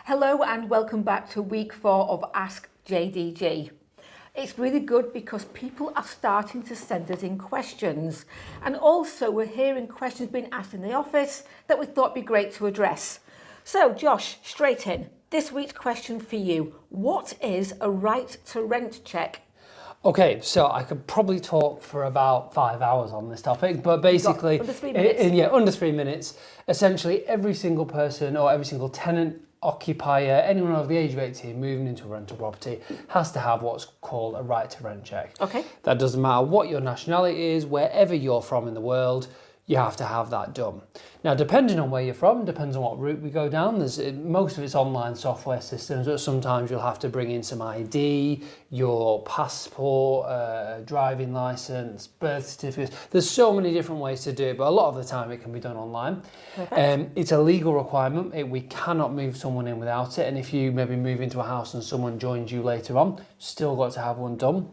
Hello and welcome back to week 4 of Ask JDG. It's really good because people are starting to send us in questions, and also we're hearing questions being asked in the office that we thought would be great to address. So Josh, straight in, this week's question for you: what is a right to rent check? Okay, so I could probably talk for about 5 hours on this topic, but basically, under 3 minutes. under 3 minutes, essentially every single person or every single tenant, occupier, anyone over the age of 18 moving into a rental property has to have what's called a right to rent check. Okay. That doesn't matter what your nationality is, wherever you're from in the world, you have to have that done. Now, depending on where you're from, depends on what route we go down. Most of it's online software systems, but sometimes you'll have to bring in some ID, your passport, driving license, birth certificates. There's so many different ways to do it, but a lot of the time it can be done online. It's a legal requirement. We cannot move someone in without it. And if you maybe move into a house and someone joins you later on, still got to have one done.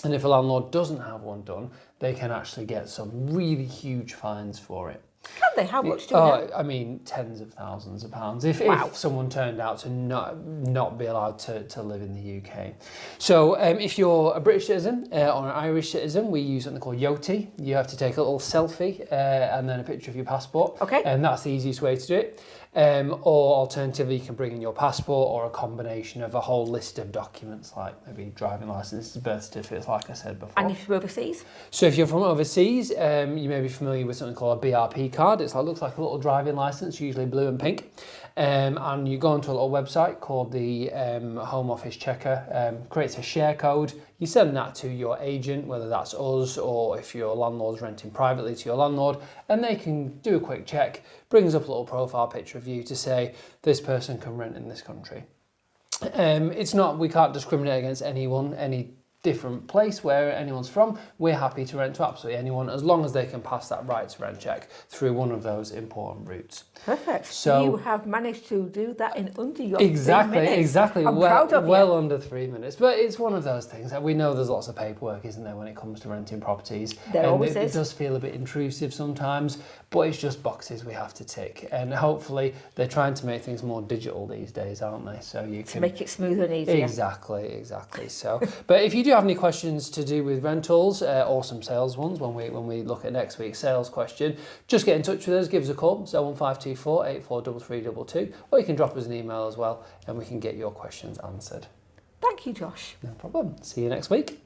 And if a landlord doesn't have one done, they can actually get some really huge fines for it. Can they? How much do we know? I mean, tens of thousands of pounds if someone turned out to not be allowed to live in the UK. So if you're a British citizen or an Irish citizen, we use something called YOTI. You have to take a little selfie and then a picture of your passport. Okay. And that's the easiest way to do it. Or alternatively, you can bring in your passport or a combination of a whole list of documents like maybe driving licenses, birth certificates, like I said before. And if you're overseas? So if you're from overseas, you may be familiar with something called a BRP card. It looks like a little driving license, usually blue and pink. And you go onto a little website called the Home Office Checker, creates a share code. You send that to your agent, whether that's us or if your landlord's renting privately to your landlord, and they can do a quick check, brings up a little profile picture of you to say this person can rent in this country. We can't discriminate against anyone, any different place where anyone's from. We're happy to rent to absolutely anyone as long as they can pass that right to rent check through one of those important routes. Perfect. So you have managed to do that in under your 3 exactly, minutes. exactly. I'm proud of you. Well under 3 minutes, but it's one of those things that we know there's lots of paperwork, isn't there, when it comes to renting properties? There always is. It does feel a bit intrusive sometimes, but it's just boxes we have to tick, and hopefully they're trying to make things more digital these days, aren't they? So you can make it smoother and easier. Exactly. So, but if you do have any questions to do with rentals or some sales ones, when we look at next week's sales question, just get in touch with us. Give us a call, 01524 843322, or you can drop us an email as well, and we can get your questions answered. Thank you, Josh. No problem. See you next week.